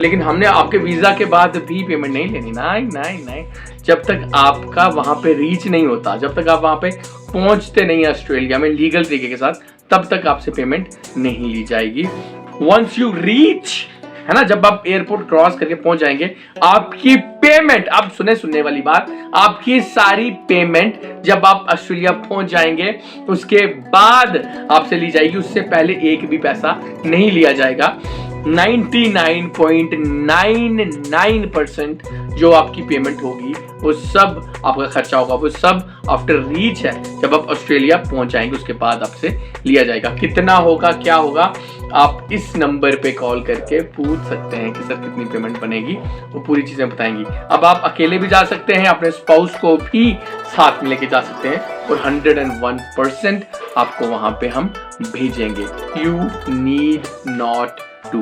लेकिन हमने आपके वीजा के बाद भी पेमेंट नहीं लेनी। नहीं नहीं नहीं, जब तक आपका वहां पे रीच नहीं होता, जब तक आप वहां पे पहुंचते नहीं ऑस्ट्रेलिया में लीगल तरीके के साथ, तब तक आपसे पेमेंट नहीं ली जाएगी। वंस यू रीच, है ना, जब आप एयरपोर्ट क्रॉस करके पहुंच जाएंगे, आपकी पेमेंट, आप सुनने वाली बात, आपकी सारी पेमेंट जब आप ऑस्ट्रेलिया पहुंच जाएंगे उसके बाद आपसे ली जाएगी। उससे पहले एक भी पैसा नहीं लिया जाएगा। 99.99% जो आपकी पेमेंट होगी वो सब आपका खर्चा होगा, वो सब आफ्टर रीच है, जब आप ऑस्ट्रेलिया पहुंच जाएंगे उसके बाद आपसे लिया जाएगा। कितना होगा, क्या होगा, आप इस नंबर पे कॉल करके पूछ सकते हैं कि सर कितनी पेमेंट बनेगी, वो पूरी चीजें बताएंगी। अब आप अकेले भी जा सकते हैं, अपने स्पाउस को भी साथ में लेके जा सकते हैं, और 101% आपको वहां पे हम भेजेंगे। You need not to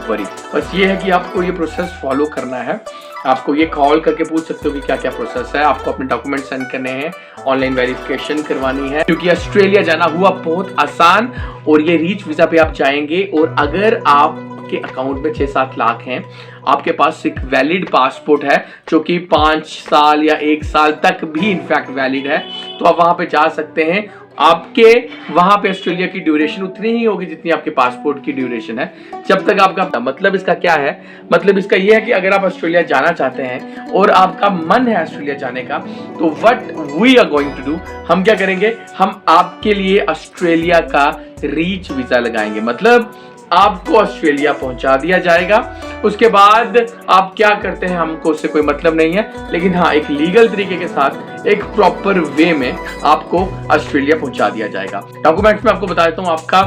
worry. बस ये है कि आपको ये प्रोसेस फॉलो करना है। आपको ये कॉल करके पूछ सकते हो कि क्या क्या प्रोसेस है। आपको अपने डॉक्यूमेंट सेंड करने हैं, ऑनलाइन वेरिफिकेशन करवानी है, क्योंकि ऑस्ट्रेलिया जाना हुआ बहुत आसान। और ये रीच वीजा पे आप जाएंगे, और अगर आपके अकाउंट में 6-7 लाख हैं, आपके पास एक वैलिड पासपोर्ट है जो कि 5 साल या 1 साल तक भी इनफैक्ट वैलिड है, तो आप वहां पे जा सकते हैं। आपके वहां पे ऑस्ट्रेलिया की ड्यूरेशन उतनी ही होगी जितनी आपके पासपोर्ट की ड्यूरेशन है, जब तक आपका, मतलब इसका क्या है, मतलब इसका यह है कि अगर आप ऑस्ट्रेलिया जाना चाहते हैं और आपका मन है ऑस्ट्रेलिया जाने का, तो what we are going to do, हम क्या करेंगे, हम आपके लिए ऑस्ट्रेलिया का रीच वीजा लगाएंगे। मतलब आपको ऑस्ट्रेलिया पहुंचा दिया जाएगा, उसके बाद आप क्या करते हैं हमको उससे कोई मतलब नहीं है, लेकिन हाँ, एक लीगल तरीके के साथ, एक प्रॉपर वे में आपको ऑस्ट्रेलिया पहुंचा दिया जाएगा। डॉक्यूमेंट्स में आपको बता देता हूँ, आपका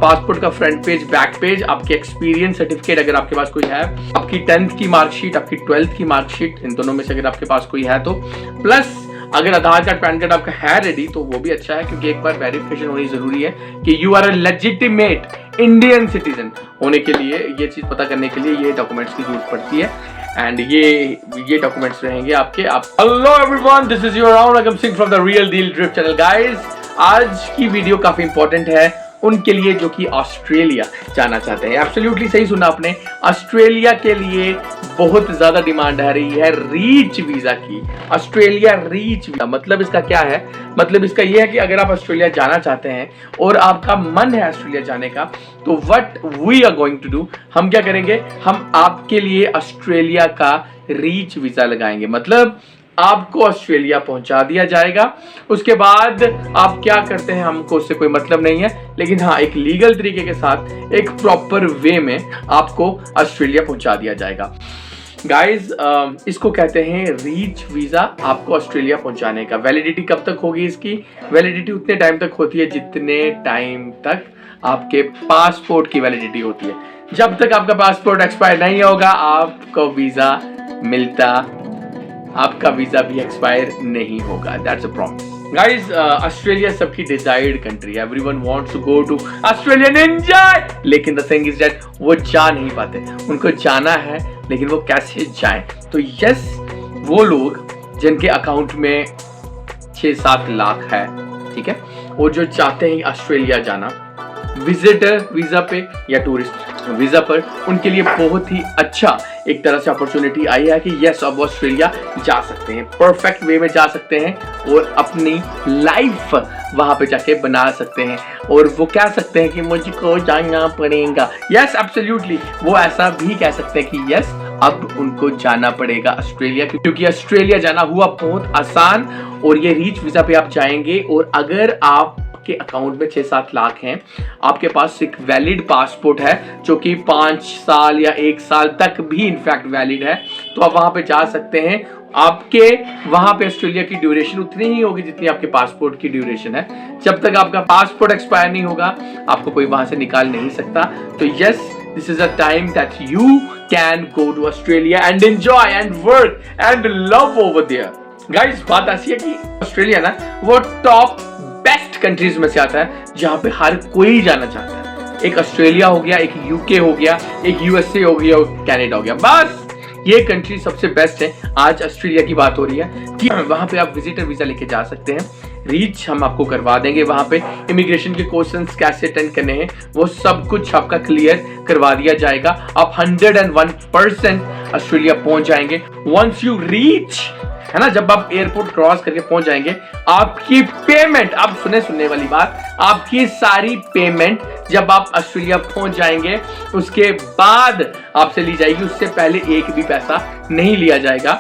पासपोर्ट का फ्रंट पेज, बैक पेज, आपके एक्सपीरियंस सर्टिफिकेट अगर आपके पास कोई है, आपकी 10th की मार्कशीट, आपकी 12th की मार्कशीट, इन दोनों में से अगर आपके पास कोई है तो, प्लस अगर आधार कार्ड, पैन कार्ड आपका है रेडी तो वो भी अच्छा है, क्योंकि एक बार वेरिफिकेशन होनी जरूरी है कि you are a legitimate Indian citizen होने के लिए, ये चीज पता करने के लिए ये डॉक्यूमेंट्स की जरूरत पड़ती है। एंड ये डॉक्यूमेंट्स रहेंगे आपके। Hello everyone, this is your round Agam Singh from the real deal drift channel. Guys, आज की वीडियो काफी इंपॉर्टेंट है उनके लिए जो कि ऑस्ट्रेलिया जाना चाहते हैं। एब्सोल्युटली सही सुना आपने, ऑस्ट्रेलिया के लिए बहुत ज्यादा डिमांड आ रही है रीच वीजा की। ऑस्ट्रेलिया रीच वीजा, मतलब इसका क्या है, मतलब इसका यह है कि अगर आप ऑस्ट्रेलिया जाना चाहते हैं और आपका मन है ऑस्ट्रेलिया जाने का, तो what we are going to do, हम क्या करेंगे, हम आपके लिए ऑस्ट्रेलिया का रीच वीजा लगाएंगे। मतलब आपको ऑस्ट्रेलिया पहुंचा दिया जाएगा, उसके बाद आप क्या करते हैं हमको उससे कोई मतलब नहीं है, लेकिन हाँ, एक लीगल तरीके के साथ, एक प्रॉपर वे में आपको ऑस्ट्रेलिया पहुंचा दिया जाएगा। गाइज, इसको कहते हैं रीच वीजा, आपको ऑस्ट्रेलिया पहुंचाने का। वैलिडिटी कब तक होगी इसकी? वैलिडिटी उतने टाइम तक होती है जितने टाइम तक आपके पासपोर्ट की वैलिडिटी होती है। जब तक आपका पासपोर्ट एक्सपायर नहीं होगा, आपको वीजा मिलता, आपका वीजा भी एक्सपायर नहीं होगा। That's a promise. Guys, Australia सबकी डिजायर्ड कंट्री है। Everyone wants to go to Australia and enjoy, लेकिन द थिंग इज दैट वो जा नहीं पाते। उनको जाना है, लेकिन वो कैसे जाएं? तो यस, वो लोग जिनके अकाउंट में 6-7 लाख है, ठीक है, और जो चाहते हैं ऑस्ट्रेलिया जाना विजिटर वीजा पे या टूरिस्ट वीजा पर, उनके लिए बहुत ही अच्छा एक तरह से अपॉर्चुनिटी आई है कि यस, अब ऑस्ट्रेलिया जा सकते हैं, परफेक्ट वे में जा सकते हैं और अपनी लाइफ वहां पे जाके बना सकते हैं। और वो कह सकते हैं कि मुझको जाना पड़ेगा। यस, एब्सोल्युटली, वो ऐसा भी कह सकते हैं कि यस, अब उनको जाना पड़ेगा ऑस्ट्रेलिया, क्योंकि ऑस्ट्रेलिया जाना हुआ बहुत आसान। और ये रीच वीजा पे आप जाएंगे, और अगर आप के अकाउंट में 6-7 लाख हैं, आपके पास एक वैलिड पासपोर्ट है जो कि 5 साल या 1 साल तक भी इनफैक्ट वैलिड है, तो आप वहां पे जा सकते हैं। आपके वहां पे ऑस्ट्रेलिया की ड्यूरेशन उतनी ही होगी जितनी आपके पासपोर्ट की ड्यूरेशन है। जब तक आपका पासपोर्ट एक्सपायर नहीं होगा, आपको कोई वहां से निकाल नहीं सकता। तो yes, this is a time that you can go to Australia and enjoy and work and love over there. Guys, बात ऐसी है कि ऑस्ट्रेलिया ना वो टॉप बेस्ट कंट्रीज में से आता है जहां पे हर कोई जाना चाहता है। एक ऑस्ट्रेलिया हो गया, एक यूके हो गया, एक यूएसए हो गया और कनाडा हो गया। बस ये कंट्री सबसे बेस्ट है। आज ऑस्ट्रेलिया की बात हो रही है कि वहां पे आप विजिटर वीजा लेके जा सकते हैं। रीच हम आपको करवा देंगे। वहां पे इमिग्रेशन के क्वेश्चंस कैसे अटेंड करने हैं वो सब कुछ आपका क्लियर करवा दिया जाएगा। आप 101% ऑस्ट्रेलिया पहुंच जाएंगे। वंस यू रीच, है ना, जब आप एयरपोर्ट क्रॉस करके पहुंच जाएंगे, आपकी पेमेंट, आप सुनने वाली बात, आपकी सारी पेमेंट जब आप ऑस्ट्रेलिया पहुंच जाएंगे उसके बाद आपसे ली जाएगी। उससे पहले एक भी पैसा नहीं लिया जाएगा।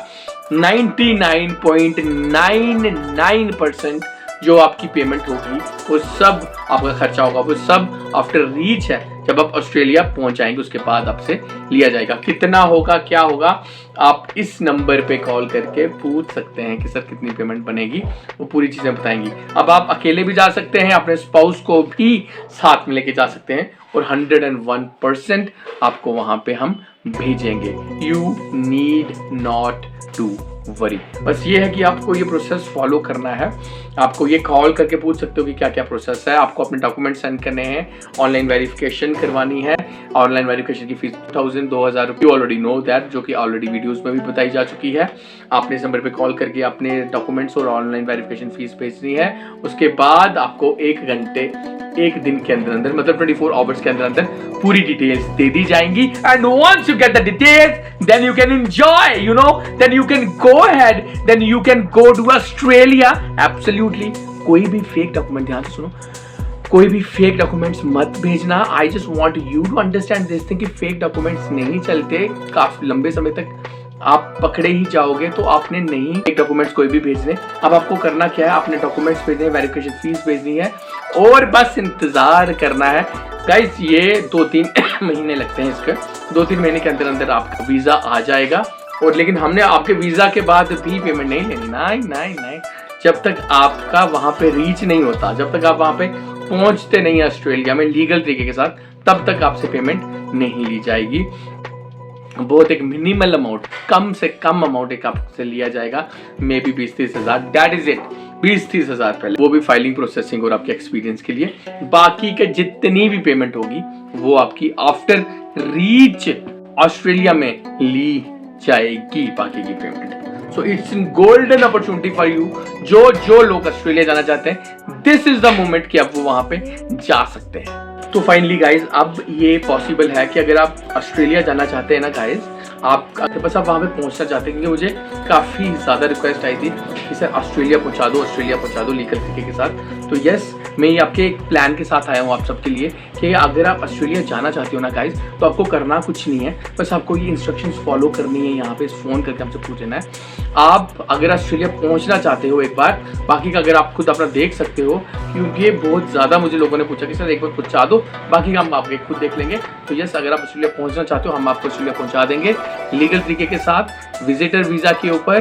99.99% जो आपकी पेमेंट होगी वो सब आपका खर्चा होगा, वो सब आफ्टर रीच है, जब आप ऑस्ट्रेलिया पहुंच जाएंगे उसके बाद आपसे लिया जाएगा। कितना होगा, क्या होगा, आप इस नंबर पे कॉल करके पूछ सकते हैं कि सर कितनी पेमेंट बनेगी, वो पूरी चीजें बताएंगी। अब आप अकेले भी जा सकते हैं, अपने स्पाउस को भी साथ में लेके जा सकते हैं और 101% आपको वहां पे हम भेजेंगे। You need not to worry. बस ये है कि आपको ये प्रोसेस फॉलो करना है। आपको ये कॉल करके पूछ सकते हो कि क्या क्या प्रोसेस है। आपको अपने डॉक्यूमेंट सेंड करने हैं, ऑनलाइन वेरिफिकेशन करवानी है। ऑनलाइन वेरिफिकेशन की फीस 2,000 रुपये, ऑलरेडी नो दैट, जो कि ऑलरेडी वीडियोस में भी बताई जा चुकी है। आपने इस नंबर पे कॉल करके अपने डॉक्यूमेंट्स और ऑनलाइन वेरिफिकेशन फीस भेजनी है। उसके बाद आपको 1 घंटे, 1 दिन के अंदर अंदर, मतलब 24 आवर्स के अंदर अंदर पूरी डिटेल्स दे दी जाएंगी। And once you get the details, then you can enjoy, you know, then you can go ahead, then you can go to Australia. Absolutely. कोई भी फेक डॉक्यूमेंट, ध्यान से सुनो, कोई भी फेक डॉक्यूमेंट्स मत भेजना। I just want you to understand this thing कि फेक डॉक्यूमेंट्स नहीं चलते, काफी लंबे समय तक आप पकड़े ही जाओगे। तो आपने नहीं फेक डॉक्यूमेंट्स कोई भी भेजने। अब आपको करना क्या है, आपने डॉक्यूमेंट्स भेजने, वेरिफिकेशन फीस भेजनी है और बस इंतजार करना है। गाइस ये 2-3 महीने लगते हैं इसके, 2-3 महीने के अंदर अंदर आपका वीजा आ जाएगा। और लेकिन हमने आपके वीजा के बाद भी पेमेंट नहीं लेनी, नहीं, जब तक आपका वहां पे रीच नहीं होता, जब तक आप वहां पे पहुंचते नहीं ऑस्ट्रेलिया में लीगल तरीके के साथ, तब तक आपसे पेमेंट नहीं ली जाएगी। बहुत एक मिनिमल अमाउंट, कम से कम अमाउंट एक आपसे लिया जाएगा, मे बी 20-30 हज़ार, दैट इज इट। 20-30 हज़ार पहले, वो भी फाइलिंग प्रोसेसिंग और आपके एक्सपीरियंस के लिए। बाकी के जितनी भी पेमेंट होगी वो आपकी आफ्टर रीच ऑस्ट्रेलिया में ली जाएगी, बाकी की payment. So it's in golden opportunity for you. जो लोग ऑस्ट्रेलिया जाना चाहते हैं, दिस इज द मोमेंट कि आप वो वहां पे जा सकते हैं। तो फाइनली गाइज, अब ये पॉसिबल है कि अगर आप ऑस्ट्रेलिया जाना चाहते हैं ना गाइज, आप बस आप वहाँ पे पहुँचना चाहते हैं, क्योंकि मुझे काफ़ी ज़्यादा रिक्वेस्ट आई थी कि सर ऑस्ट्रेलिया पहुँचा दो लीगल तरीके के साथ। तो यस, मैं ये आपके एक प्लान के साथ आया हूँ आप सबके लिए कि अगर आप ऑस्ट्रेलिया जाना चाहते हो ना गाइज, तो आपको करना कुछ नहीं है, बस आपको ये इंस्ट्रक्शंस फॉलो करनी है। यहाँ पे फ़ोन करके हमसे पूछ लेना है। आप अगर ऑस्ट्रेलिया पहुँचना चाहते हो एक बार, बाकी का अगर आप खुद अपना देख सकते हो, क्योंकि ये बहुत ज़्यादा मुझे लोगों ने पूछा कि सर एक बार पहुँचा दो, बाकी का हम आपके खुद देख लेंगे। तो यस, अगर आप ऑस्ट्रेलिया पहुँचना चाहते हो, हम आपको ऑस्ट्रेलिया पहुँचा देंगे लीगल तरीके के साथ। विजिटर वीज़ा के ऊपर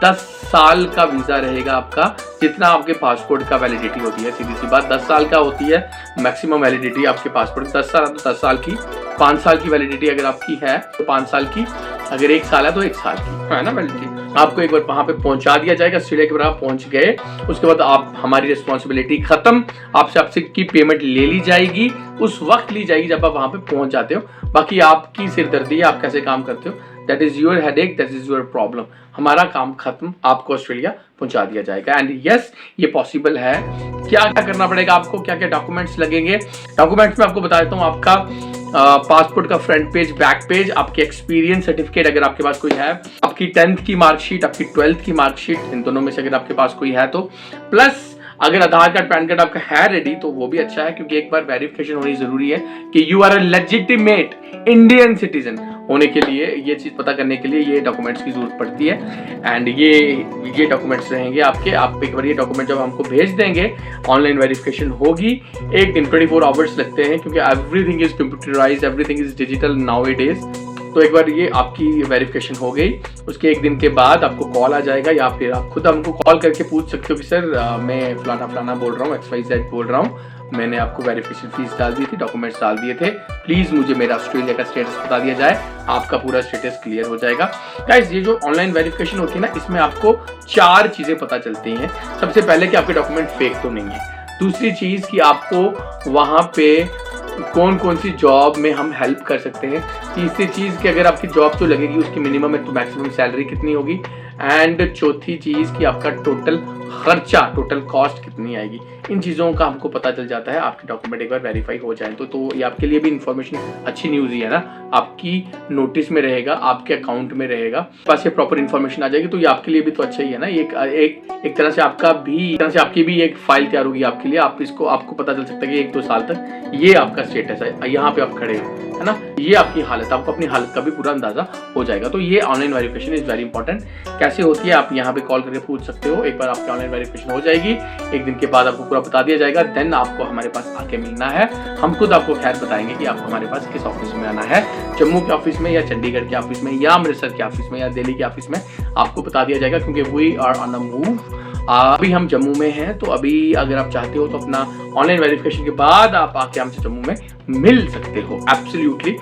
10 साल का वीज़ा रहेगा आपका, जितना आपके पासपोर्ट का वैलिडिटी होती है। सीधी सी बात, 10 साल का होती है मैक्सिमम वैलिडिटी आपके पासपोर्ट। 10 साल तो 10 साल की, 5 साल की वैलिडिटी अगर आपकी है तो 5 साल की, अगर 1 साल है तो 1 साल की, है ना वैलिडिटी। आपको एक बार वहाँ पे पहुँचा दिया जाएगा। ऑस्ट्रेलिया के बाद आप पहुँच गए, उसके बाद आप, हमारी रिस्पॉन्सिबिलिटी खत्म, आपसे की पेमेंट ले ली जाएगी, उस वक्त ली जाएगी जब आप वहाँ पे पहुँच जाते हो। बाकी आपकी सिरदर्दी है, आप कैसे काम करते हो, that is your headache, that is your problem. हमारा काम खत्म, आपको ऑस्ट्रेलिया पहुंचा दिया जाएगा। एंड यस, ये पॉसिबल है। क्या क्या करना पड़ेगा आपको, क्या क्या डॉक्यूमेंट्स लगेंगे? डॉक्यूमेंट्स में आपको बता देता हूँ। आपका पासपोर्ट का फ्रंट पेज, बैक पेज, आपके एक्सपीरियंस सर्टिफिकेट अगर आपके पास कोई है, आपकी 10th की मार्कशीट, आपकी 12th की मार्कशीट, इन दोनों में से अगर आपके पास कोई है तो, प्लस अगर आधार कार्ड, पैन कार्ड आपका है रेडी तो वो भी अच्छा है, क्योंकि एक बार वेरिफिकेशन होनी जरूरी है कि you are a legitimate Indian citizen होने के लिए। ये चीज पता करने के लिए ये डॉक्यूमेंट्स की जरूरत पड़ती है। एंड ये डॉक्यूमेंट्स रहेंगे आपके। आप एक बार ये डॉक्यूमेंट जब हमको भेज देंगे, ऑनलाइन वेरिफिकेशन होगी। एक दिन 24 आवर्स लगते हैं, क्योंकि everything is computerised, everything is digital now A days. तो एक बार ये आपकी वेरिफिकेशन हो गई, उसके 1 दिन के बाद आपको कॉल आ जाएगा, या फिर आप खुद हमको कॉल करके पूछ सकते हो कि सर मैं फलाना बोल रहा हूँ, XYZ बोल रहा हूँ, मैंने आपको वेरिफिकेशन फीस डाल दी थी, डॉक्यूमेंट्स डाल दिए थे, प्लीज़ मुझे मेरा ऑस्ट्रेलिया का स्टेटस बता दिया जाए, आपका पूरा स्टेटस क्लियर हो जाएगा। गाइस, ये जो ऑनलाइन वेरिफिकेशन होती है ना, इसमें आपको 4 चीज़ें पता चलती हैं। सबसे पहले कि आपके डॉक्यूमेंट फेक तो नहीं है। दूसरी चीज़ कि आपको वहाँ पे कौन कौन सी जॉब में हम हेल्प कर सकते हैं। तीसरी चीज़ कि अगर आपकी जॉब जो लगेगी उसकी मिनिमम टू मैक्सिमम सैलरी कितनी होगी। एंड चौथी चीज़ कि आपका टोटल खर्चा, टोटल कॉस्ट कितनी आएगी, इन चीज़ों का हमको पता चल जाता है आपके डॉक्यूमेंट एक बार वेरीफाई हो जाए तो ये आपके लिए भी इन्फॉर्मेशन अच्छी न्यूज़ ही है ना। आपकी नोटिस में रहेगा, आपके अकाउंट में रहेगा, पास ये प्रॉपर इन्फॉर्मेशन आ जाएगी, तो ये आपके लिए भी तो अच्छा ही है ना। एक तरह से आपकी भी एक फाइल तैयार होगी आपके लिए। आपको पता चल सकता है कि 1-2 साल तक ये आपका स्टेटस है, यहाँ पे आप खड़े हो, है ना। ये आपकी हालत, आपको अपनी हालत का भी पूरा अंदाजा हो जाएगा। तो ये online verification is very important. कैसे होती है आप यहाँ पे कॉल करके पूछ सकते हो। एक बार आपकी ऑनलाइन वेरिफिकेशन हो जाएगी, एक दिन के बाद आपको पूरा बता दिया जाएगा। देन आपको हमारे पास आके मिलना है, हम खुद आपको खैर बताएंगे कि आपको हमारे पास किस ऑफिस में आना है, जम्मू के ऑफिस में या चंडीगढ़ के ऑफिस में या अमृतसर के ऑफिस में या दिल्ली के ऑफिस में, आपको बता दिया जाएगा। क्योंकि we are on a move. अभी हम जम्मू में हैं, तो अभी अगर आप चाहते हो तो अपना ऑनलाइन वेरिफिकेशन के बाद आप आके हमसे जम्मू में मिल सकते हो। एब्सोल्युटली।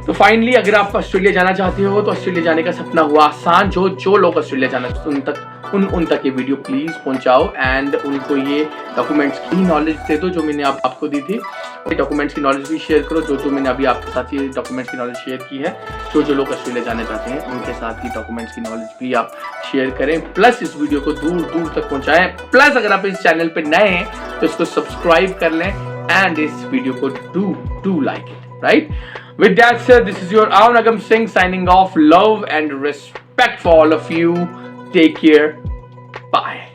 तो फाइनली अगर आप ऑस्ट्रेलिया जाना चाहते हो तो ऑस्ट्रेलिया जाने का सपना हुआ आसान। जो लोग ऑस्ट्रेलिया जाना उन तक ये वीडियो प्लीज पहुंचाओ एंड उनको ये डॉक्यूमेंट्स की नॉलेज दे दो जो मैंने आपको दी थी। डॉक्यूमेंट्स की नॉलेज भी शेयर करो, जो मैंने अभी आपके साथ ये डॉक्यूमेंट्स की नॉलेज शेयर की है। जो लोग ऑस्ट्रेलिया जाना चाहते हैं उनके साथ ही डॉक्यूमेंट्स की नॉलेज भी आप शेयर करें, प्लस इस वीडियो को दूर दूर तक पहुंचाएं। प्लस अगर आप इस चैनल पर नए हैं तो इसको सब्सक्राइब कर लें एंड इस वीडियो को do like it, right. With that said, this is your Avanagam Singh signing off. Love and respect for all of you. Take care. Bye.